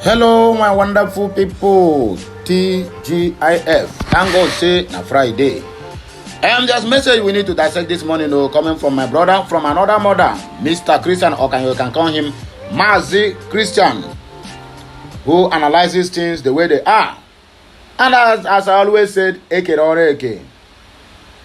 Hello, my wonderful people. TGIF. Thank God say na Friday. There's a message we need to dissect this morning, coming from my brother from another mother, Mr. Christian, or you can call him Mazi Christian, who analyzes things the way they are. And as I always said, Eke or Eke.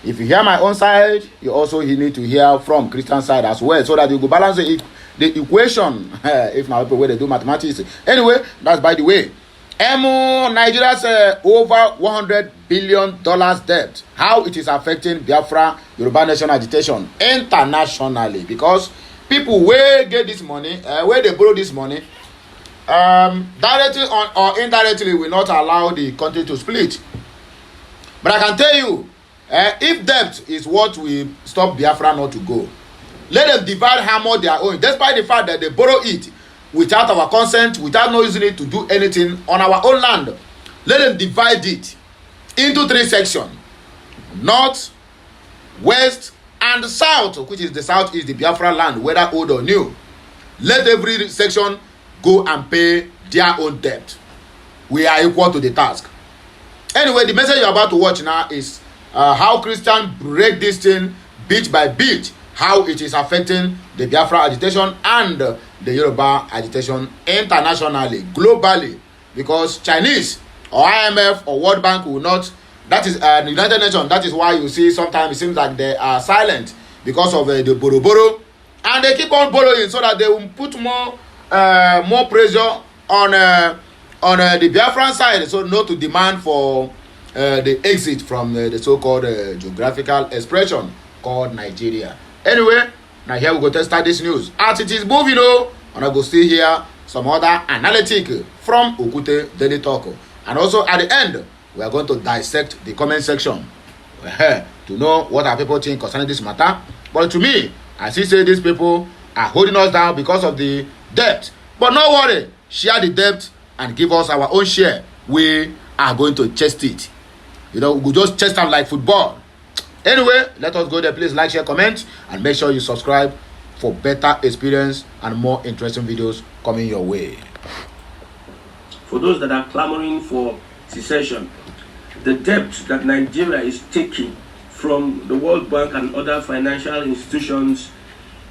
If you hear my own side, you also need to hear from Christian side as well, so that you go balance the equation. If now people where they do mathematics. Anyway, that's by the way. Nigeria's over $100 billion debt. How it is affecting Biafra Yoruba Nation agitation internationally? Because people where get this money, where they borrow this money, directly or indirectly will not allow the country to split. But I can tell you, if debt is what will stop Biafra not to go, let them divide how much they are owing, despite the fact that they borrow it without our consent, without no using it to do anything on our own land. Let them divide it into 3 sections: north, west, and south, which is the south is the Biafra land, whether old or new. Let every section go and pay their own debt. We are equal to the task. Anyway, the message you're about to watch now is how Christians break this thing bit by bit, how it is affecting the Biafra agitation and the Yoruba agitation internationally, globally, because Chinese or IMF or World Bank will not, that is the United Nations, that is why you see sometimes it seems like they are silent because of the borrow, and they keep on borrowing so that they will put more pressure on the Biafran side, so not to demand for the exit from the so-called geographical expression called Nigeria. Anyway, now here we go to start this news. As it is moving, and I go see here some other analytic from Okute Daily Talk. And also at the end, we are going to dissect the comment section to know what our people think concerning this matter. But to me, I see say these people are holding us down because of the debt. But no worry, share the debt and give us our own share. We are going to chest it. We go just chest them like football. Anyway, let us go there. Please like, share, comment, and make sure you subscribe for better experience and more interesting videos coming your way. For those that are clamoring for secession, the debt that Nigeria is taking from the World Bank and other financial institutions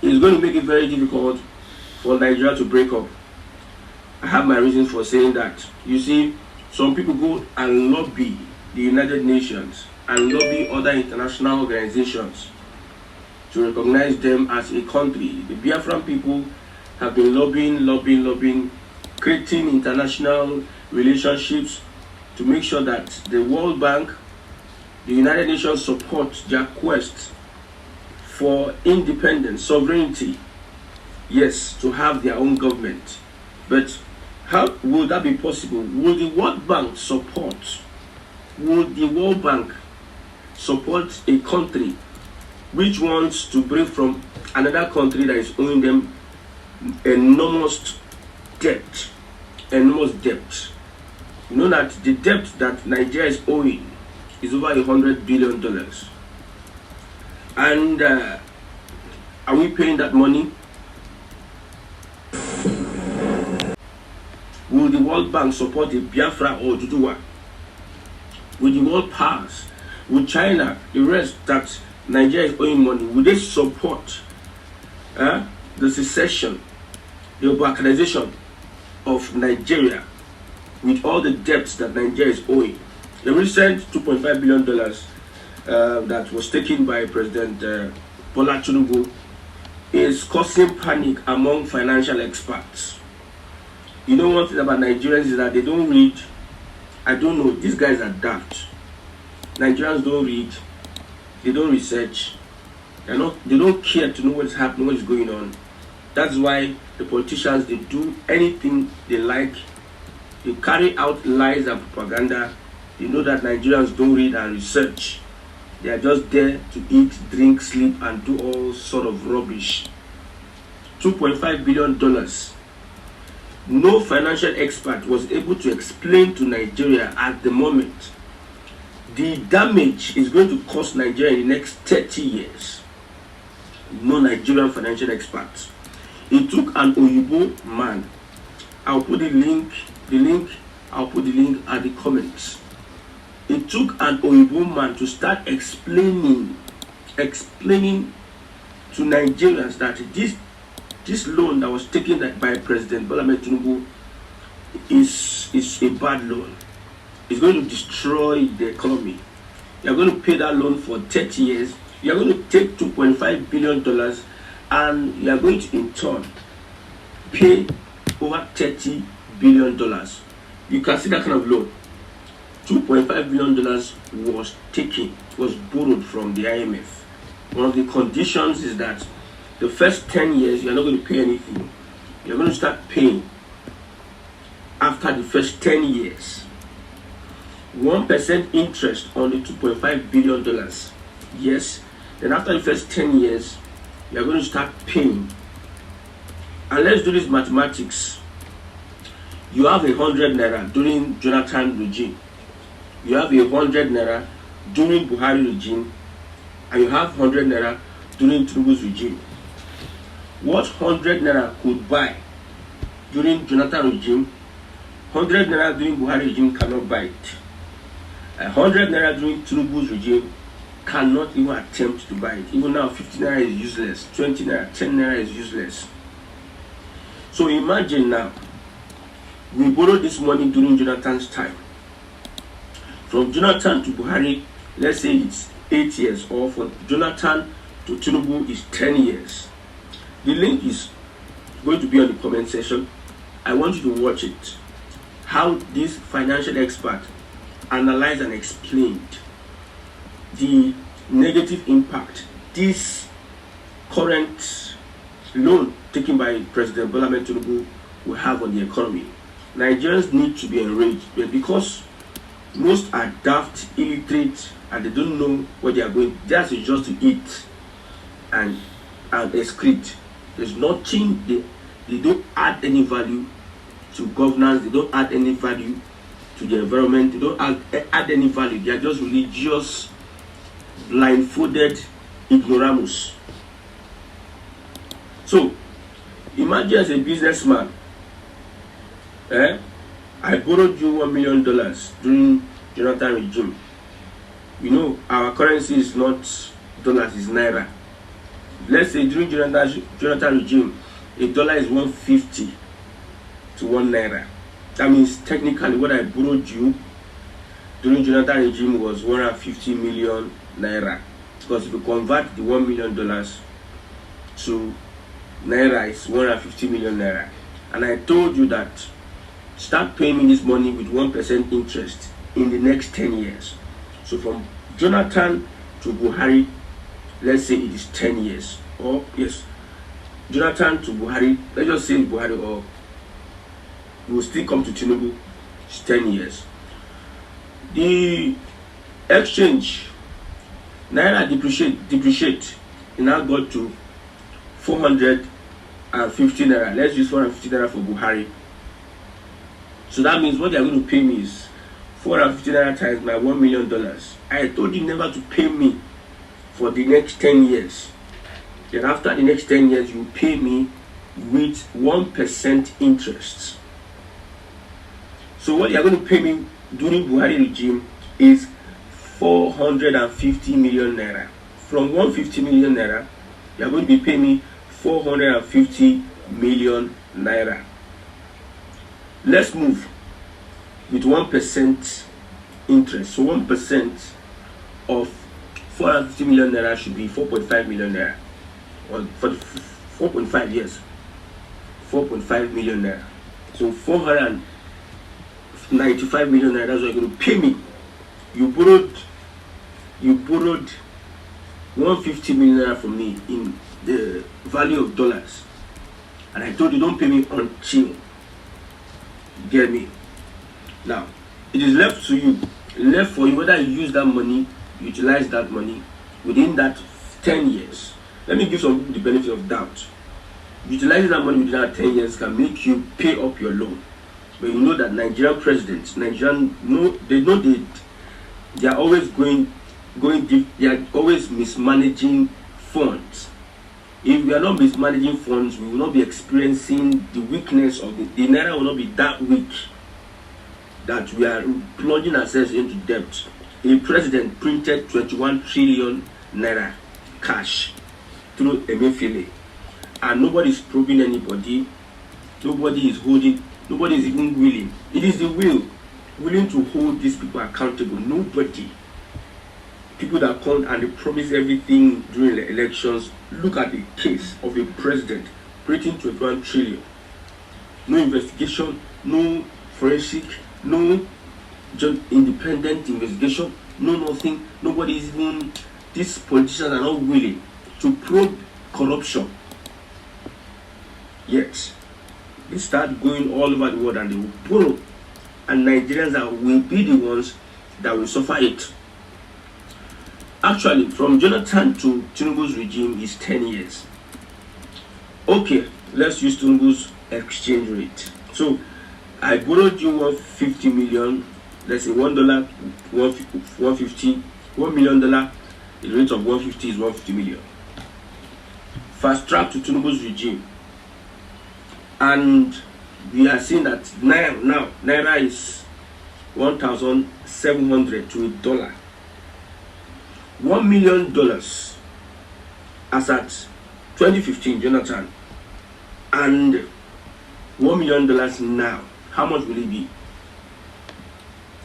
is going to make it very difficult for Nigeria to break up. I have my reasons for saying that. You see, some people go and lobby the United Nations and lobby other international organizations to recognize them as a country. The Biafran people have been lobbying, creating international relationships to make sure that the World Bank, the United Nations support their quest for independence, sovereignty, yes, to have their own government. But how will that be possible? Will the World Bank support a country which wants to bring from another country that is owing them enormous debt? You know that the debt that Nigeria is owing is over $100 billion. And are we paying that money? Will the World Bank support the Biafra or Duduwa? Will the world powers, will China, the rest that Nigeria is owing money, will they support the secession, the balkanization of Nigeria with all the debts that Nigeria is owing? The recent $2.5 billion that was taken by President Bola Tinubu is causing panic among financial experts. You know, one thing about Nigerians is that they don't read. I don't know, these guys are daft. Nigerians don't read, they don't research, they don't care to know what's happening, what's going on. That's why the politicians, they do anything they like. They carry out lies and propaganda. You know that Nigerians don't read and research. They are just there to eat, drink, sleep, and do all sort of rubbish. $2.5 billion. No financial expert was able to explain to Nigeria at the moment the damage is going to cost Nigeria in the next 30 years. No Nigerian financial experts. It took an Oyibo man. I'll put the link The link, I'll put the link at the comments. It took an Oyibo man to start explaining to Nigerians that this loan that was taken by President Bola Ahmed Tinubu is a bad loan. It's going to destroy the economy. You're going to pay that loan for 30 years. You're going to take $2.5 billion and you're going to in turn pay over $30 billion. You can see that kind of loan. $2.5 billion was borrowed from the IMF. One of the conditions is that the first 10 years you're not going to pay anything. You're going to start paying after the first 10 years. 1% interest on the $2.5 billion. Yes. Then after the first 10 years, you're going to start paying. And let's do this mathematics. You have 100 naira during Jonathan regime. You have 100 naira during Buhari regime. And you have 100 naira during Tinubu's regime. What 100 naira could buy during Jonathan regime, 100 naira during Buhari regime cannot buy it. 100 naira during Tinubu's regime cannot even attempt to buy it. Even now, 50 naira is useless. 20 naira, 10 naira is useless. So imagine now, we borrowed this money during Jonathan's time. From Jonathan to Buhari, let's say it's 8 years, or from Jonathan to Tinubu is 10 years. The link is going to be on the comment section. I want you to watch it. How this financial expert analyzed and explained the negative impact this current loan taken by President Bola Ahmed Tinubu will have on the economy. Nigerians need to be enraged, but because most are daft, illiterate, and they don't know what they are going. Theirs is just to eat and excrete. There's nothing, they don't add any value to governance, they don't add any value to the environment, they don't add any value. They are just religious, blindfolded ignoramus. So imagine as a businessman, I borrowed you $1 million during Jonathan regime. You know, our currency is not dollars, it's naira. Let's say during Jonathan regime, a dollar is 150 to 1 naira. That means technically what I borrowed you during Jonathan regime was 150 million naira. Because if you convert the $1 million to naira, it's 150 million naira. And I told you that start paying me this money with 1% interest in the next 10 years. So from Jonathan to Buhari, let's say it is 10 years. Or yes, Jonathan to Buhari, let's just say Buhari, or we will still come to Tinubu, it's 10 years. The exchange, naira depreciate, it now got to 450 naira. Let's use 450 naira for Buhari. So that means what they are going to pay me is 450 naira times my $1 million. I told you never to pay me for the next 10 years. Then after the next 10 years, you pay me with 1% interest. So what you are going to pay me during Buhari regime is 450 million naira. From 150 million naira, you are going to be paying me 450 million naira. Let's move with 1% interest. So 1% of 450 million naira should be 4.5 million naira. Or for 4.5 years, 4.5 million naira. So 495 million naira, that's what you're going to pay me. You borrowed 150 million naira from me in the value of dollars. And I told you don't pay me until you get me. Now, it is left to you, left for you whether you use that money, utilize that money within that 10 years. Let me give some people the benefit of doubt. Utilizing that money within that 10 years can make you pay up your loan. But you know that Nigerian presidents, they are always they are always mismanaging funds. If we are not mismanaging funds, we will not be experiencing the weakness of the naira will not be that weak. that we are plunging ourselves into debt. A president printed 21 trillion naira cash through Emefiele, and nobody is probing anybody. Nobody is holding. Nobody is even willing. It is the willing to hold these people accountable. Nobody. People that come and they promise everything during the elections. Look at the case of a president printing 21 trillion. No investigation, no forensic, no independent investigation, no nothing. Nobody is even. These politicians are not willing to probe corruption. Yet they start going all over the world and they will borrow, and Nigerians will be the ones that will suffer it. Actually, from Jonathan to Tinubu's regime is 10 years. Okay, let's use Tinubu's exchange rate. So I borrowed you 150 million. Let's say $1, 150, $1 million. The rate of 150 is 150 million. Fast track to Tinubu's regime, and we are seeing that naira is 1,700 to $1. $1 million as at 2015, Jonathan, and $1 million now. How much will it be?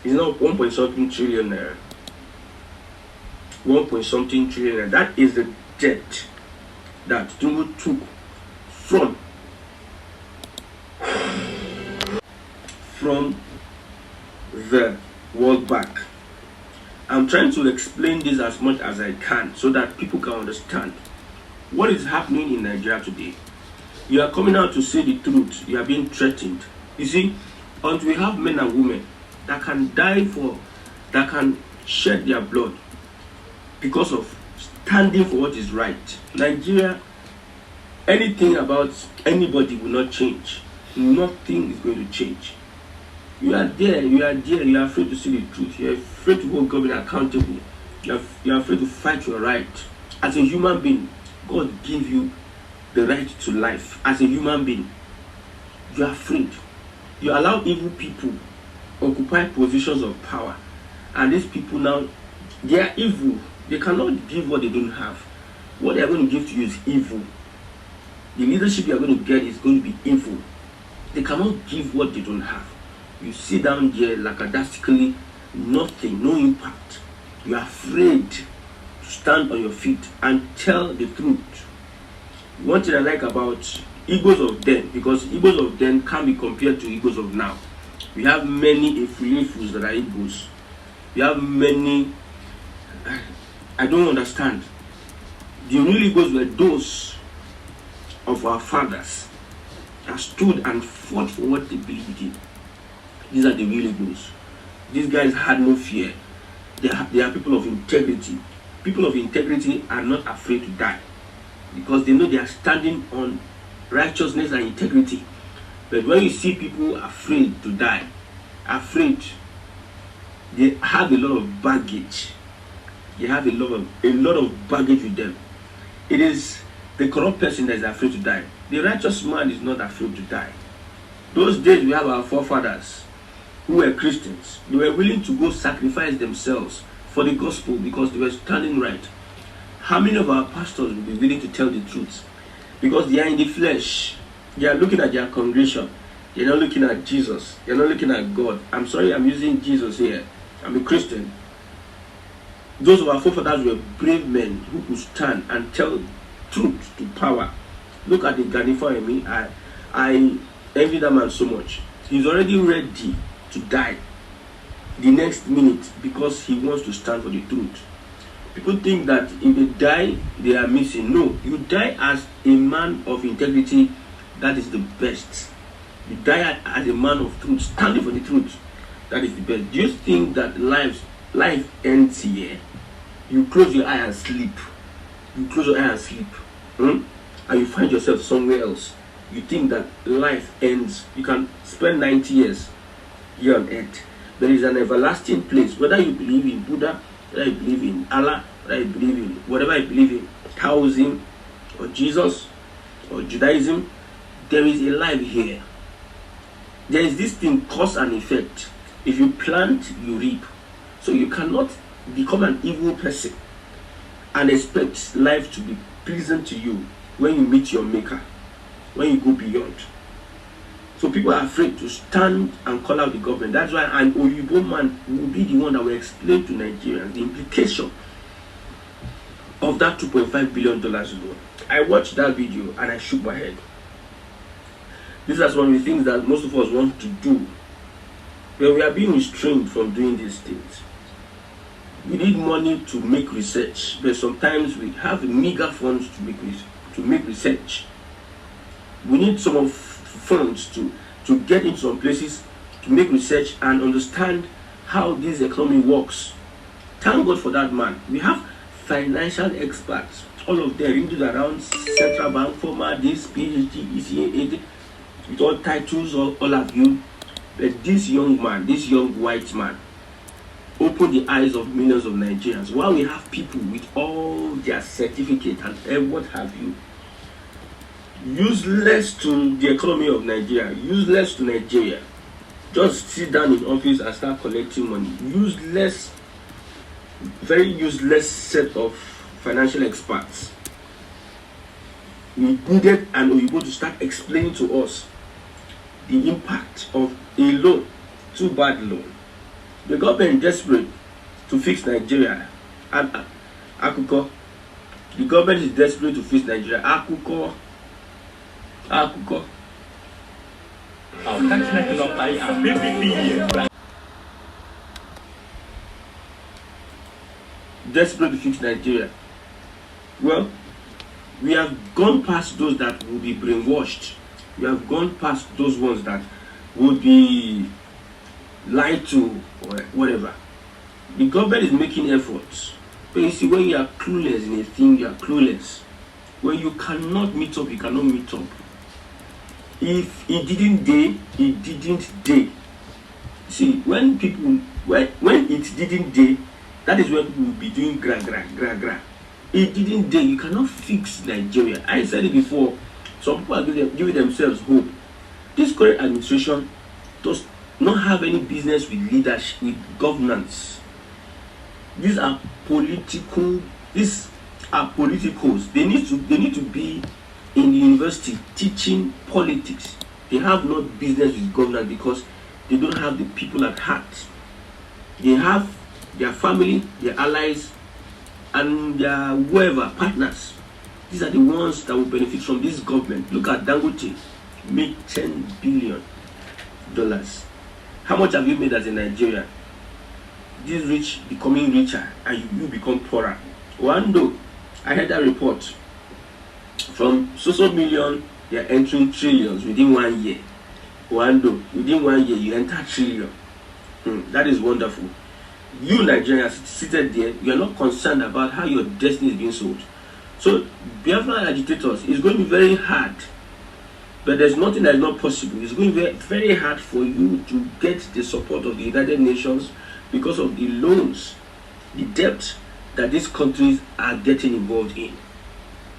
It's not 1 point something trillion naira. 1 point something trillion naira. That is the debt that Tinubu took from the World Bank. I'm trying to explain this as much as I can so that people can understand what is happening in Nigeria today. You are coming out to say the truth. You are being threatened. You see, until we have men and women that can die that can shed their blood because of standing for what is right, Nigeria, anything about anybody will not change. Nothing is going to change. You are there, you are afraid to see the truth. You are afraid to hold government accountable. You are afraid to fight your right. As a human being, God gave you the right to life. As a human being, you are afraid. You allow evil people occupy positions of power. And these people now, they are evil. They cannot give what they don't have. What they are going to give to you is evil. The leadership you are going to get is going to be evil. They cannot give what they don't have. You sit down there lackadaisically, nothing, no impact. You are afraid to stand on your feet and tell the truth. One thing I like about Igbos of then, because Igbos of then can't be compared to Igbos of now. We have many influences that are Igbos. We have many, I don't understand. The real Igbos were those of our fathers that stood and fought for what they believed in. These are the real Igbos. These guys had no fear. They are people of integrity. People of integrity are not afraid to die because they know they are standing on righteousness and integrity. But when you see people afraid to die, afraid, they have a lot of baggage. They have a lot of baggage with them. It is the corrupt person that is afraid to die. The righteous man is not afraid to die. Those days we have our forefathers who were Christians. They were willing to go sacrifice themselves for the gospel because they were standing right. How many of our pastors will be willing to tell the truth? Because they are in the flesh. They are looking at their congregation. They are not looking at Jesus. They are not looking at God. I'm sorry, I'm using Jesus here. I'm a Christian. Those of our forefathers were brave men who could stand and tell truth to power. Look at the Ganifa Emi. I envy that man so much. He's already ready to die the next minute because he wants to stand for the truth. People think that if they die, they are missing. No, you die as a man of integrity. That is the best. You die as a man of truth, standing for the truth. That is the best. Do you think that life ends here? You close your eye and sleep. You close your eye and sleep. And you find yourself somewhere else. You think that life ends. You can spend 90 years here on earth. There is an everlasting place. Whether you believe in Buddha, whether you believe in Allah, whether you believe in whatever you believe in, Taoism or Jesus or Judaism, there is a life here. There is this thing, cause and effect. If you plant, you reap. So you cannot become an evil person and expect life to be pleasant to you when you meet your maker, when you go beyond. So people are afraid to stand and call out the government. That's why an Oyibo man will be the one that will explain to Nigerians the implication of that $2.5 billion loan. I watched that video and I shook my head. This is one of the things that most of us want to do, but we are being restrained from doing these things. We need money to make research, but sometimes we have meager funds to make research. We need some of funds to get into some places to make research and understand how this economy works. Thank God for that, man. We have financial experts, all of them into around central bank, former, this PhD, ECA, with all titles, all of you. But this young man, this young white man, opened the eyes of millions of Nigerians. While we have people with all their certificates and what have you, useless to the economy of Nigeria, useless to Nigeria, just sit down in office and start collecting money. Useless, very useless set of financial experts. We needed an Oyibo to start explaining to us the impact of a loan, too bad loan. The government is desperate to fix Nigeria. And Akuko, the government is desperate to fix Nigeria. Akuko. Desperate to fix Nigeria. Well, we have gone past those that will be brainwashed. We have gone past those ones that will be lied to or whatever. The government is making efforts. But you see, when you are clueless in a thing, you are clueless. When you cannot meet up, you cannot meet up. If it didn't day, it didn't day. See, when it didn't day, that is when we will be doing gra. It didn't day. You cannot fix Nigeria. I said it before. Some people are giving themselves hope. This current administration does not have any business with leadership, with governance. These are political. These are politicals. They need to be in the university teaching politics. They have no business with governance because they don't have the people at heart. They have their family, their allies, and their whoever partners. These are the ones that will benefit from this government. Look at Dangote, made $10 billion. How much have you made as a Nigerian? This rich becoming richer and you become poorer. One day, I heard a report from so million, they are entering trillions within 1 year. One day, within 1 year, you enter trillion. That is wonderful. You Nigerians seated there, you are not concerned about how your destiny is being sold. So, Biafran agitators, it's going to be very hard. But there's nothing that is not possible. It's going to be very hard for you to get the support of the United Nations because of the loans, the debt that these countries are getting involved in.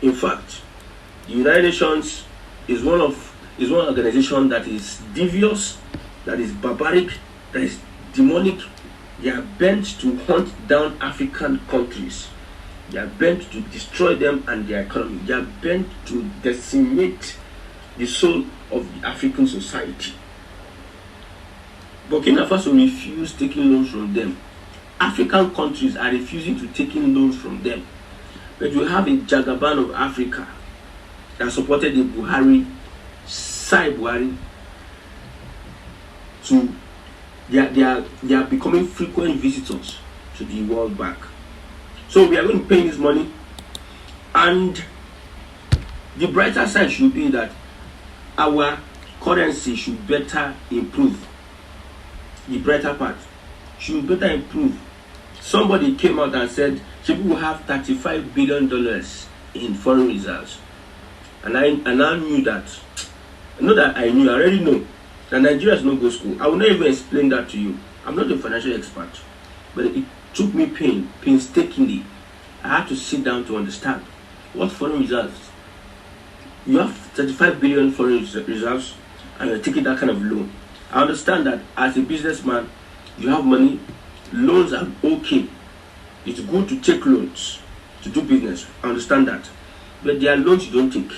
In fact, the United Nations is one organization that is devious, that is barbaric, that is demonic. They are bent to hunt down African countries. They are bent to destroy them and their economy. They are bent to decimate the soul of the African society. Burkina Faso refused taking loans from them. African countries are refusing to take loans from them. But you have a Jagaban of Africa that supported the Buhari, Sai Buhari, they are becoming frequent visitors to the World Bank. So we are going to pay this money, and the brighter side should be that our currency should better improve. The brighter part should better improve. Somebody came out and said people will have $35 billion in foreign reserves, and I knew that. I already know that Nigeria is not go school. I will not even explain that to you. I'm not a financial expert, but it took me painstakingly. I had to sit down to understand what foreign reserves. You have 35 billion foreign reserves and you're taking that kind of loan. I understand that as a businessman, you have money, loans are okay. It's good to take loans to do business. I understand that. But there are loans you don't take.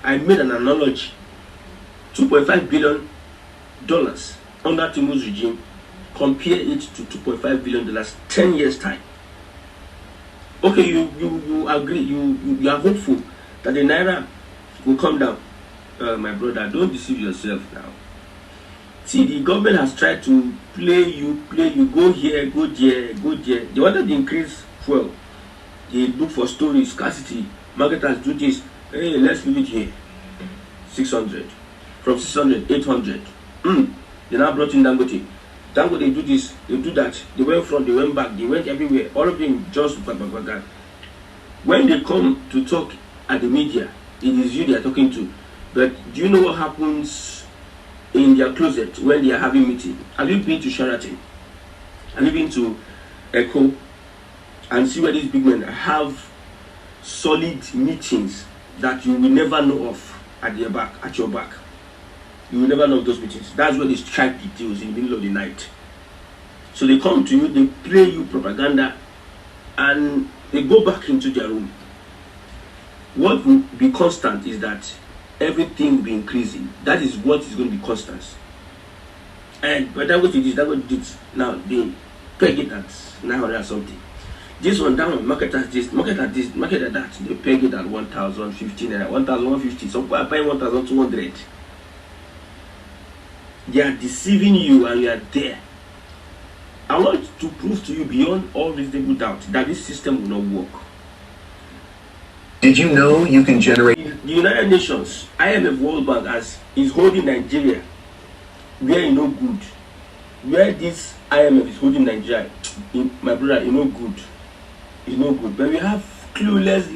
I made an analogy. $2.5 billion under Tinubu's regime. Compare it to $2.5 billion 10 years time. Okay, you agree, you are hopeful that the naira will come down. My brother, don't deceive yourself now. See, the government has tried to play you, go here, go there, go there. They wanted to increase fuel. They look for storage, scarcity. Marketers do this. Hey, let's leave it here. 600. From 600, 800. They now brought in Dangote. Dangote do this, they do that. They went front, they went back, they went everywhere. All of them just that. When they come to talk at the media, it is you they are talking to. But do you know what happens in their closet when they are having meeting? Have you been to Sheraton? Have you been to Echo? And see where these big men have solid meetings that you will never know of at your back. You will never know of those meetings. That's where they strike the deals in the middle of the night. So they come to you, they play you propaganda, and they go back into their room. What will be constant is that everything will be increasing. That is what is going to be constant. And but that what it is, that what it is. Now they peg it at 900 something. This one down, market at this, market at this, market at that. They peg it at 1,015 and 1,150. Some people are paying 1,200. They are deceiving you and you are there. I want to prove to you beyond all reasonable doubt that this system will not work. Did you know you can generate... The United Nations, IMF, World Bank is holding Nigeria where it's no good. Where this IMF is holding Nigeria, my brother, it's no good. It's no good. But we have clueless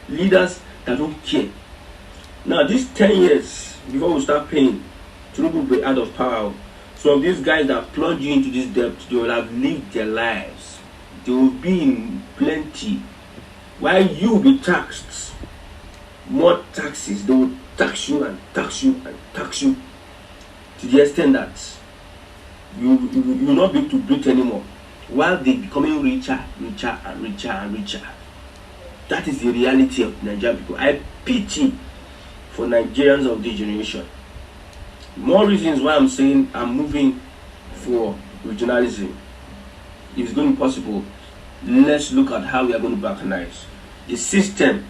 leaders that don't care. Now, these 10 years before we start paying, Tinubu will be out of power. So these guys that plunge you into this debt, they will have lived their lives. They will be in plenty. While you will be taxed, more taxes, they will tax you and tax you and tax you to the extent that you will not be able to breathe anymore. While they becoming richer and richer and richer. That is the reality of Nigerian people. I pity for Nigerians of this generation. More reasons why I'm saying I'm moving for regionalism. If it's going to be possible, let's look at how we are going to balkanize. The system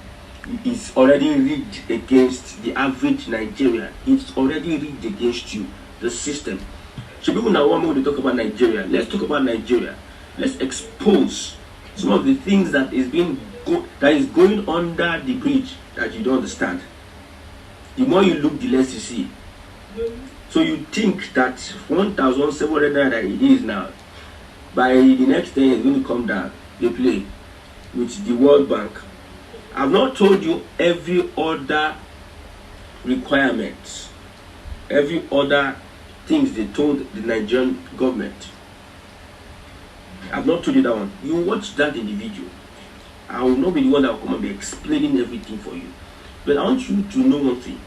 is already rigged against the average Nigerian. It's already rigged against you. The system. So people now want me to talk about Nigeria. Let's talk about Nigeria. Let's expose some of the things that is going under the bridge that you don't understand. The more you look, the less you see. So you think that 1,700 naira it is now, by the next day it's going to come down. They play with the World Bank. I've not told you every other requirement, every other things they told the Nigerian government. I've not told you that one. You watch that in the video. I will not be the one that will come and be explaining everything for you. But I want you to know one thing.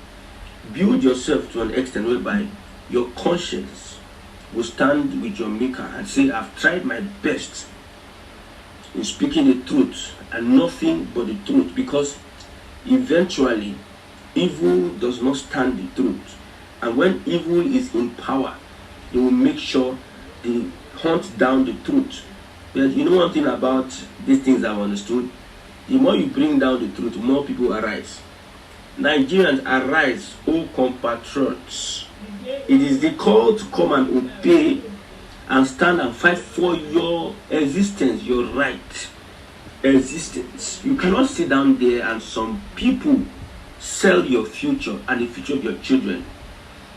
Build yourself to an extent whereby your conscience will stand with your maker and say, I've tried my best in speaking the truth and nothing but the truth, because eventually evil does not stand the truth. And when evil is in power, they will make sure they hunt down the truth. But you know one thing about these things I've understood? The more you bring down the truth, more people arise. Nigerians, arise, O compatriots. It is the call to come and obey and stand and fight for your existence, your right existence. You cannot sit down there and some people sell your future and the future of your children.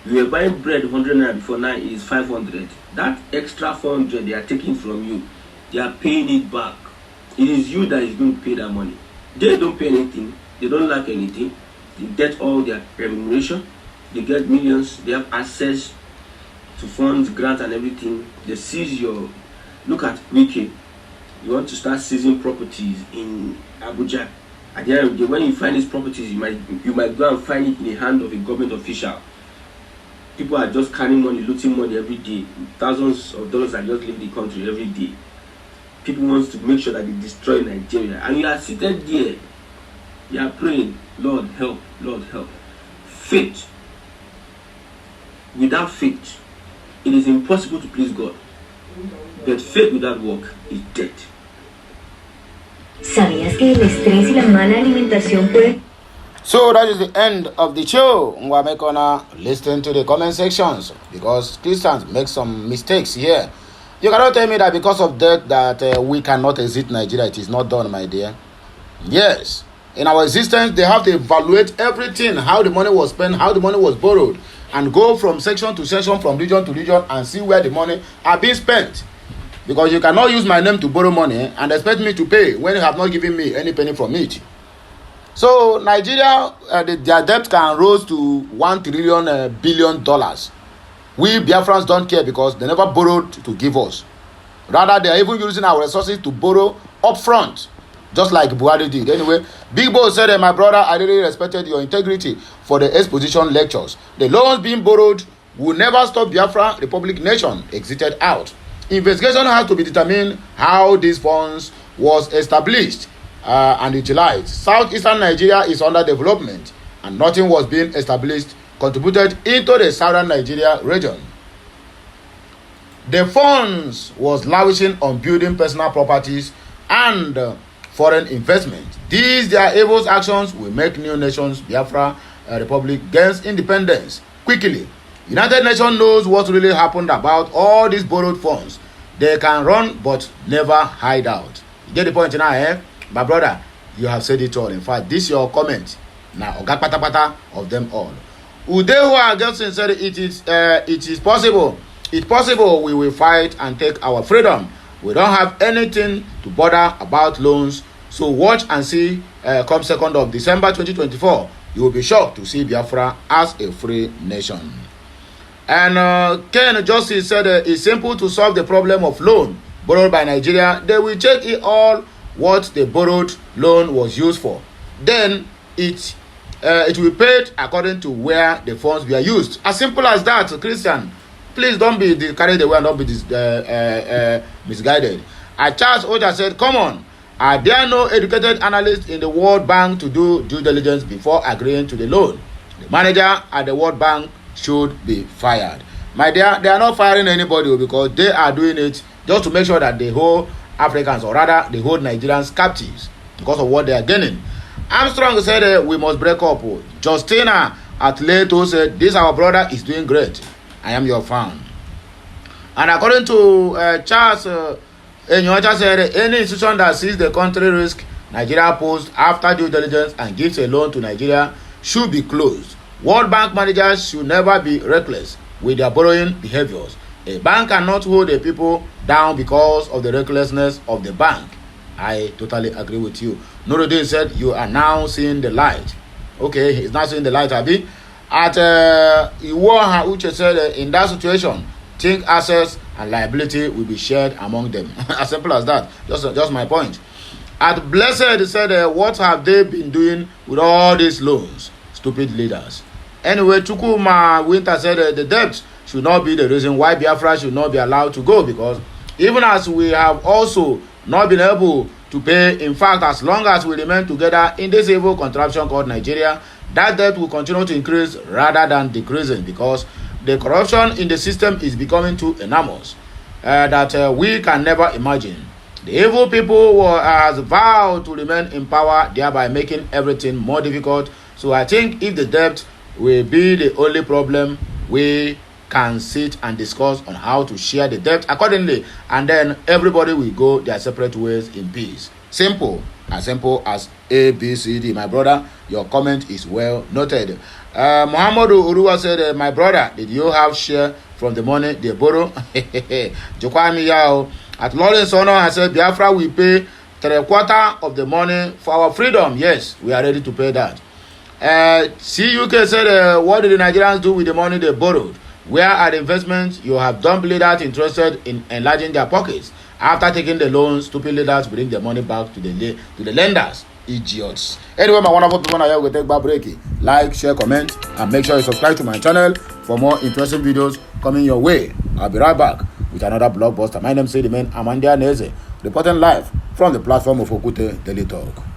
You were buying bread 100 naira before, now it is 500. That extra 400 they are taking from you, they are paying it back. It is you that is going to pay that money. They don't pay anything, they don't lack anything. They get all their remuneration, they get millions, they have access to funds, grants and everything. They seize your... Look at Wiki. You want to start seizing properties in Abuja. At the end of the day, when you find these properties, you might go and find it in the hand of a government official. people are just carrying money, looting money every day. Thousands of dollars are just leaving the country every day. People want to make sure that they destroy Nigeria. And you are seated there. You are praying, Lord help, Lord help. Faith. Without faith, it is impossible to please God. But faith without work is dead. ¿Sabías que el estrés y la mala alimentación pueden... So that is the end of the show. We're gonna listen to the comment sections because Christians make some mistakes here. You cannot tell me that because of that we cannot exit Nigeria. It is not done, my dear. Yes, in our existence, they have to evaluate everything, how the money was spent, how the money was borrowed, and go from section to section, from region to region, and see where the money are being spent. Because you cannot use my name to borrow money and expect me to pay when you have not given me any penny from it. So Nigeria, their debt can rise to $1 trillion billion. We Biafrans don't care because they never borrowed to give us. Rather, they are even using our resources to borrow upfront, just like Buhari did. Anyway, Big Bo said, my brother, I really respected your integrity for the exposition lectures. The loans being borrowed will never stop Biafra Republic Nation exited out. Investigation has to be determined how these funds was established and utilized. Southeastern Nigeria is under development and nothing was being established, contributed into the southern Nigeria region. The funds was lavishing on building personal properties and foreign investment. These their evil actions will make new nations Biafra Republic gains independence quickly. United Nations knows what really happened about all these borrowed funds. They can run but never hide out. You get the point now, eh? My brother, you have said it all. In fact, this is your comment. Now, oga patapata of them all. Udehu Agelson said it is possible. It's possible we will fight and take our freedom. We don't have anything to bother about loans. So watch and see come 2nd of December 2024. You will be shocked to see Biafra as a free nation. And Ken Justice said it's simple to solve the problem of loan borrowed by Nigeria. They will check it all what the borrowed loan was used for. Then it will be paid according to where the funds were used. As simple as that, Christian. Please don't be carried away and don't be misguided. Charles Oja said, come on, are there no educated analysts in the World Bank to do due diligence before agreeing to the loan? The manager at the World Bank should be fired. My dear, they are not firing anybody because they are doing it just to make sure that they hold Africans, or rather they hold Nigerians captives because of what they are gaining. Armstrong said we must break up. Justina Atleto said this our brother is doing great. I am your fan. And according to Charles Enyocha said any institution that sees the country risk Nigeria posed after due diligence and gives a loan to Nigeria should be closed. World Bank managers should never be reckless with their borrowing behaviors. A bank cannot hold the people down because of the recklessness of the bank. I totally agree with you. Nuruddin said you are now seeing the light. Okay, he's not seeing the light, Abi. At Iwoha Uche said in that situation, think assets and liability will be shared among them. As simple as that. Just my point. At Blessed said what have they been doing with all these loans? Stupid leaders. Anyway, Chukuma Winter said the debt should not be the reason why Biafra should not be allowed to go, because even as we have also not been able to pay, in fact, as long as we remain together in this evil contraption called Nigeria, that debt will continue to increase rather than decreasing, because the corruption in the system is becoming too enormous that we can never imagine. The evil people has vowed to remain in power, thereby making everything more difficult. So I think if the debt will be the only problem, we can sit and discuss on how to share the debt accordingly, and then everybody will go their separate ways in peace. Simple, as simple as ABCD. My brother, your comment is well noted. Muhammadu Urua said, my brother, did you have share from the money they borrow? Jokwami Yao at Lawrence Ono has said, Biafra will pay 3/4 of the money for our freedom. Yes, we are ready to pay that. CUK said, what did the Nigerians do with the money they borrowed? Where are the investments? You have dumb leaders interested in enlarging their pockets. After taking the loans, stupid leaders bring the money back to the lenders. Idiots. Anyway, my wonderful people, now we take back break. Like, share, comment, and make sure you subscribe to my channel for for more interesting videos coming your way. I'll be right back with another blockbuster. My name is the man Amandia Neze, reporting live from the platform of Okute Daily Talk.